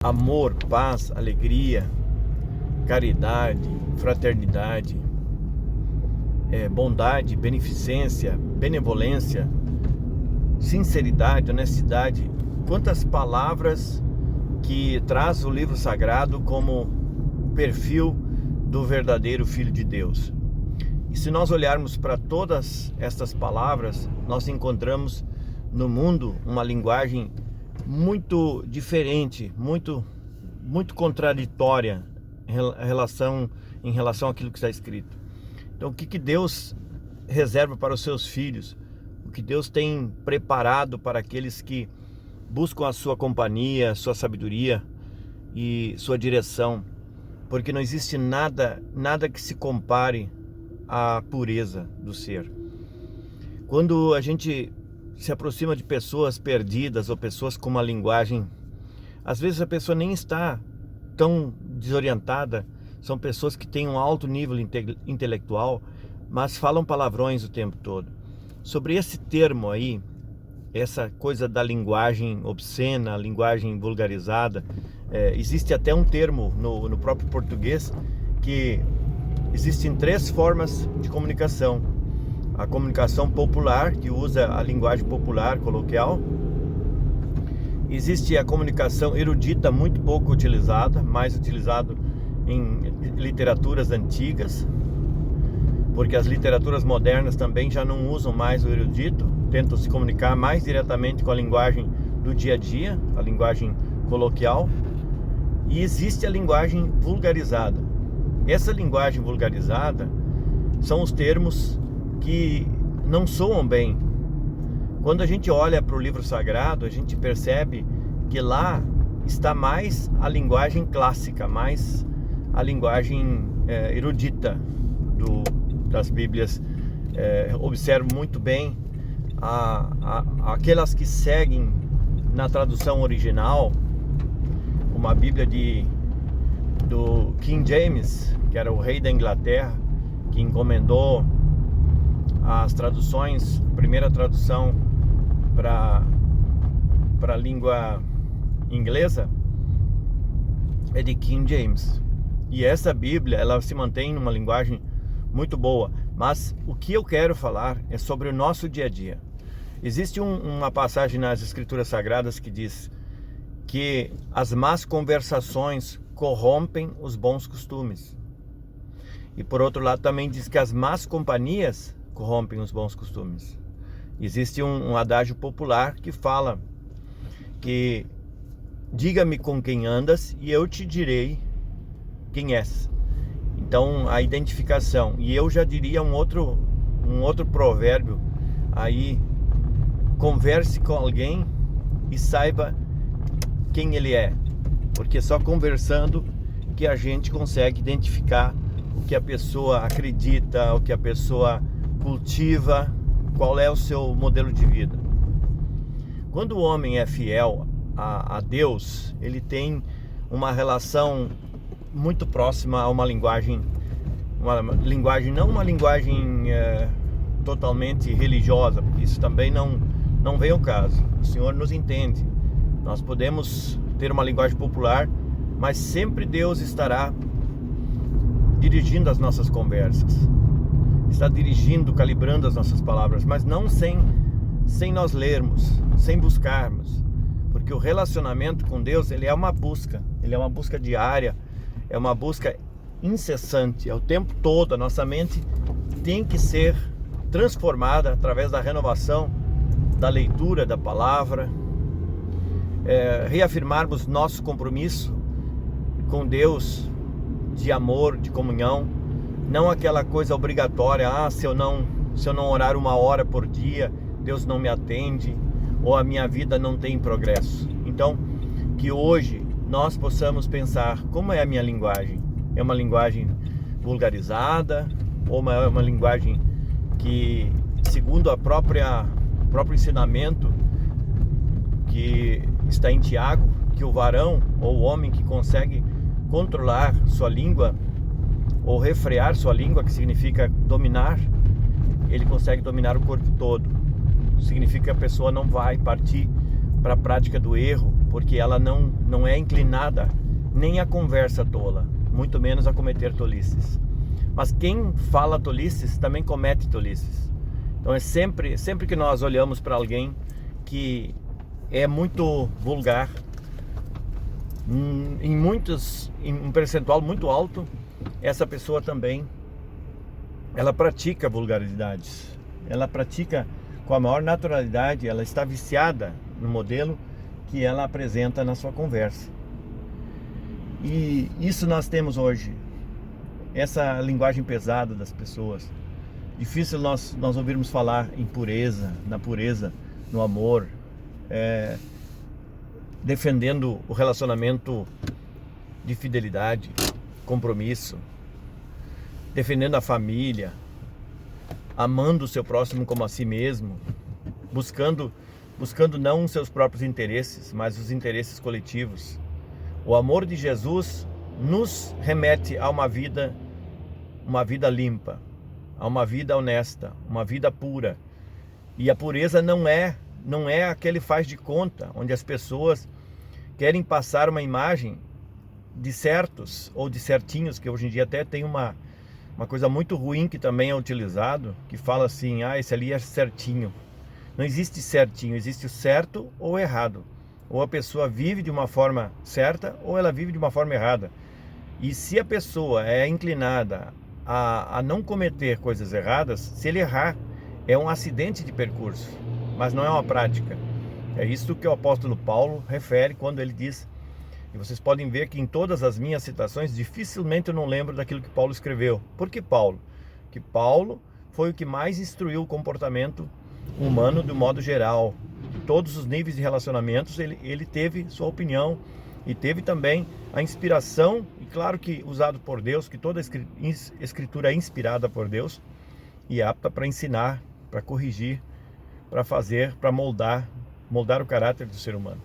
Amor, paz, alegria, caridade, fraternidade, bondade, beneficência, benevolência, sinceridade, honestidade. Quantas palavras que traz o livro sagrado como perfil do verdadeiro Filho de Deus. E se nós olharmos para todas estas palavras, nós encontramos no mundo uma linguagem muito diferente, muito contraditória em relação àquilo que está escrito. Então, o que Deus reserva para os seus filhos? O que Deus tem preparado para aqueles que buscam a sua companhia, sua sabedoria e sua direção? Porque não existe nada que se compare à pureza do ser. Quando a gente se aproxima de pessoas perdidas ou pessoas com uma linguagem, às vezes a pessoa nem está tão desorientada, são pessoas que têm um alto nível intelectual, mas falam palavrões o tempo todo. Sobre esse termo aí, essa coisa da linguagem obscena, linguagem vulgarizada, existe até um termo no próprio português que existem 3 formas de comunicação. A comunicação popular, que usa a linguagem popular, coloquial. Existe a comunicação erudita, muito pouco utilizada, mais utilizado em literaturas antigas, porque as literaturas modernas também já não usam mais o erudito, tentam se comunicar mais diretamente com a linguagem do dia a dia, a linguagem coloquial. E existe a linguagem vulgarizada. Essa linguagem vulgarizada são os termos que não soam bem. Quando a gente olha para o livro sagrado, a gente percebe que lá está mais a linguagem clássica, mais a linguagem erudita das Bíblias. Observo muito bem aquelas que seguem na tradução original, uma Bíblia do King James, que era o rei da Inglaterra, que encomendou as traduções. A primeira tradução para a língua inglesa é de King James, e essa Bíblia ela se mantém numa linguagem muito boa. Mas o que eu quero falar é sobre o nosso dia a dia. Existe uma passagem nas Escrituras Sagradas que diz que as más conversações corrompem os bons costumes, e por outro lado também diz que as más companhias corrompem os bons costumes. Existe um adágio popular que fala que diga-me com quem andas e eu te direi quem és. Então, a identificação. E eu já diria um outro provérbio aí: converse com alguém e saiba quem ele é, porque só conversando que a gente consegue identificar o que a pessoa acredita, o que a pessoa cultiva, qual é o seu modelo de vida. Quando o homem é fiel a Deus, ele tem uma relação muito próxima a uma linguagem, não uma linguagem totalmente religiosa, porque isso também não vem ao caso. O Senhor nos entende. Nós podemos ter uma linguagem popular, mas sempre Deus estará dirigindo as nossas conversas, está dirigindo, calibrando as nossas palavras, mas não sem nós lermos, sem buscarmos, porque o relacionamento com Deus, ele é uma busca diária, é uma busca incessante, é o tempo todo. A nossa mente tem que ser transformada através da renovação da leitura da palavra, reafirmarmos nosso compromisso com Deus, de amor, de comunhão, não aquela coisa obrigatória: se eu não orar 1 hora por dia, Deus não me atende, ou a minha vida não tem progresso. Então, que hoje nós possamos pensar: como é a minha linguagem? É uma linguagem vulgarizada, ou é uma linguagem que, segundo o próprio ensinamento que está em Tiago, que o varão ou o homem que consegue controlar sua língua ou refrear sua língua, que significa dominar, ele consegue dominar o corpo todo. Significa que a pessoa não vai partir para a prática do erro, porque ela não é inclinada nem a conversa tola, muito menos a cometer tolices. Mas quem fala tolices também comete tolices. Então é sempre que nós olhamos para alguém que é muito vulgar, em um percentual muito alto, essa pessoa também, ela pratica vulgaridades, ela pratica com a maior naturalidade, ela está viciada no modelo que ela apresenta na sua conversa. E isso nós temos hoje, essa linguagem pesada das pessoas. Difícil nós ouvirmos falar em pureza, na pureza, no amor, defendendo o relacionamento de fidelidade, compromisso, defendendo a família, amando o seu próximo como a si mesmo, buscando não os seus próprios interesses, mas os interesses coletivos. O amor de Jesus nos remete a uma vida limpa, a uma vida honesta, uma vida pura. E a pureza não é aquele faz de conta, onde as pessoas querem passar uma imagem de certos ou de certinhos, que hoje em dia até tem uma coisa muito ruim que também é utilizado, que fala assim, esse ali é certinho. Não existe certinho, existe o certo ou o errado. Ou a pessoa vive de uma forma certa ou ela vive de uma forma errada. E se a pessoa é inclinada a não cometer coisas erradas, se ele errar, é um acidente de percurso, mas não é uma prática. É isso que o apóstolo Paulo refere quando ele diz, e vocês podem ver que em todas as minhas citações, dificilmente eu não lembro daquilo que Paulo escreveu. Por que Paulo? Que Paulo foi o que mais instruiu o comportamento humano do modo geral. Em todos os níveis de relacionamentos, ele teve sua opinião e teve também a inspiração, e claro que usado por Deus, que toda escritura é inspirada por Deus e apta para ensinar, para corrigir, para fazer, para moldar o caráter do ser humano.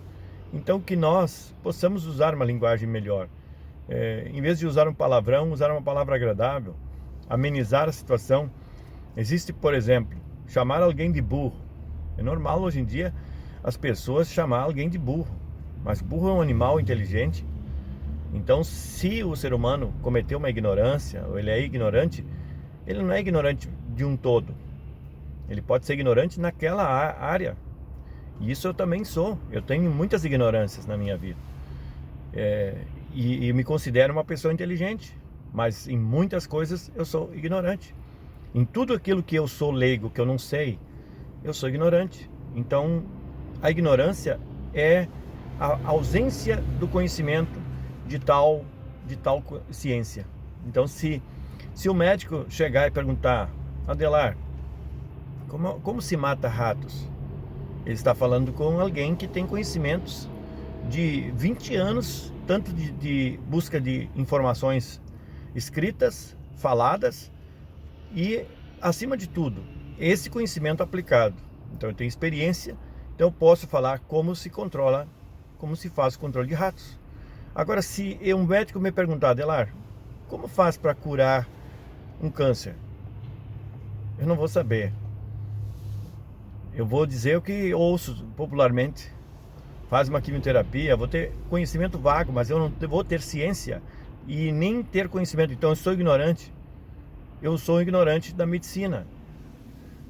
Então que nós possamos usar uma linguagem melhor, em vez de usar um palavrão, usar uma palavra agradável, amenizar a situação. Existe, por exemplo, chamar alguém de burro. É normal hoje em dia as pessoas chamar alguém de burro, mas burro é um animal inteligente. Então, se o ser humano cometeu uma ignorância, ou ele é ignorante, ele não é ignorante de um todo. Ele pode ser ignorante naquela área. E isso eu também sou. Eu tenho muitas ignorâncias na minha vida. E me considero uma pessoa inteligente, mas em muitas coisas eu sou ignorante. Em tudo aquilo que eu sou leigo, que eu não sei, eu sou ignorante. Então, a ignorância é a ausência do conhecimento de tal ciência. Então, se o médico chegar e perguntar, Adelar, como se mata ratos? Ele está falando com alguém que tem conhecimentos de 20 anos, tanto de busca de informações escritas, faladas e, acima de tudo, esse conhecimento aplicado. Então eu tenho experiência, então eu posso falar como se controla, como se faz o controle de ratos. Agora, se um médico me perguntar, Adelar, como faz para curar um câncer? Eu não vou saber. Eu vou dizer o que ouço popularmente. Faz uma quimioterapia, vou ter conhecimento vago, mas eu não vou ter ciência e nem ter conhecimento. Então eu sou ignorante. Eu sou ignorante da medicina,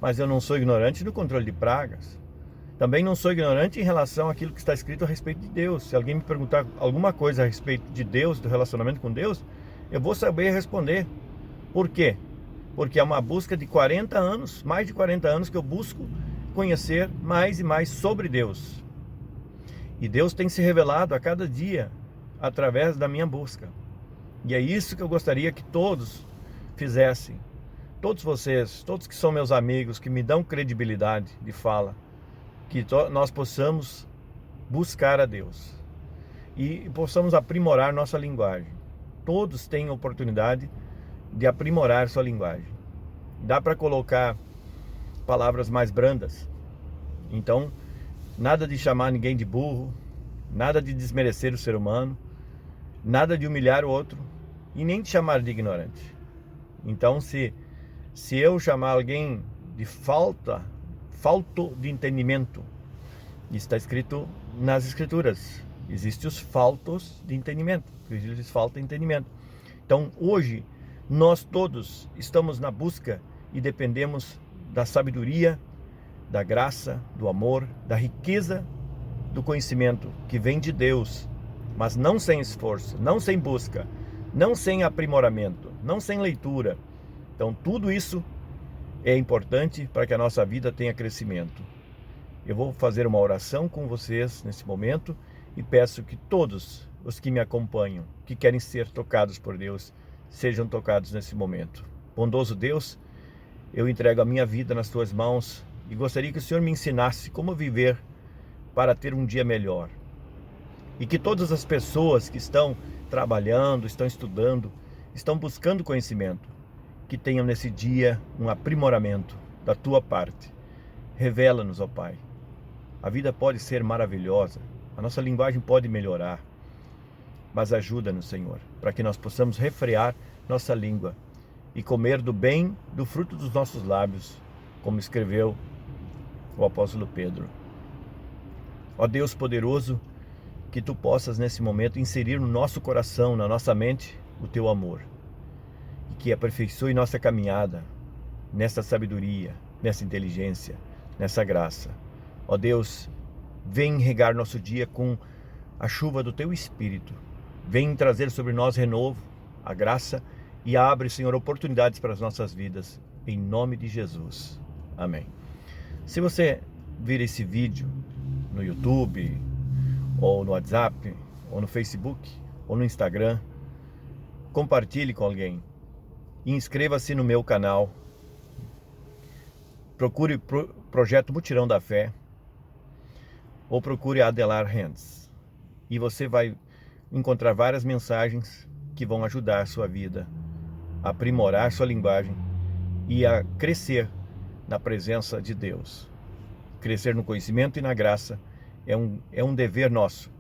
mas eu não sou ignorante do controle de pragas. Também não sou ignorante em relação àquilo que está escrito a respeito de Deus. Se alguém me perguntar alguma coisa a respeito de Deus, do relacionamento com Deus, eu vou saber responder. Por quê? Porque é uma busca de 40 anos, mais de 40 anos, que eu busco conhecer mais e mais sobre Deus. E Deus tem se revelado a cada dia através da minha busca. E é isso que eu gostaria que todos fizessem. Todos vocês, todos que são meus amigos, que me dão credibilidade de fala, que nós possamos buscar a Deus e possamos aprimorar nossa linguagem. Todos têm oportunidade de aprimorar sua linguagem. Dá para colocar palavras mais brandas. Então, nada de chamar ninguém de burro, nada de desmerecer o ser humano, nada de humilhar o outro e nem de chamar de ignorante. Então, se eu chamar alguém de falto de entendimento, está escrito nas Escrituras. Existem os faltos de entendimento. Eles falta de entendimento. Então, hoje, nós todos estamos na busca e dependemos da sabedoria, da graça, do amor, da riqueza do conhecimento que vem de Deus, mas não sem esforço, não sem busca, não sem aprimoramento, não sem leitura. Então, tudo isso é importante para que a nossa vida tenha crescimento. Eu vou fazer uma oração com vocês nesse momento e peço que todos os que me acompanham, que querem ser tocados por Deus, sejam tocados nesse momento. Bondoso Deus, eu entrego a minha vida nas tuas mãos e gostaria que o Senhor me ensinasse como viver para ter um dia melhor. E que todas as pessoas que estão trabalhando, estão estudando, estão buscando conhecimento, que tenham nesse dia um aprimoramento da tua parte. Revela-nos, ó Pai. A vida pode ser maravilhosa, a nossa linguagem pode melhorar, mas ajuda-nos, Senhor, para que nós possamos refrear nossa língua e comer do bem do fruto dos nossos lábios, como escreveu o apóstolo Pedro. Ó Deus poderoso, que tu possas nesse momento inserir no nosso coração, na nossa mente, o teu amor, e que aperfeiçoe nossa caminhada nessa sabedoria, nessa inteligência, nessa graça. Ó Deus, vem regar nosso dia com a chuva do teu Espírito, vem trazer sobre nós renovo, a graça, e abre, Senhor, oportunidades para as nossas vidas, em nome de Jesus. Amém. Se você vir esse vídeo no YouTube, ou no WhatsApp, ou no Facebook, ou no Instagram, compartilhe com alguém e inscreva-se no meu canal. Procure Projeto Mutirão da Fé ou procure Adelar Hands e você vai encontrar várias mensagens que vão ajudar a sua vida a aprimorar sua linguagem e a crescer na presença de Deus. Crescer no conhecimento e na graça é um dever nosso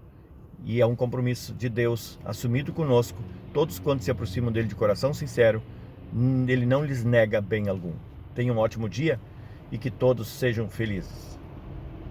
e é um compromisso de Deus assumido conosco. Todos quantos se aproximam dele de coração sincero, ele não lhes nega bem algum. Tenha um ótimo dia e que todos sejam felizes.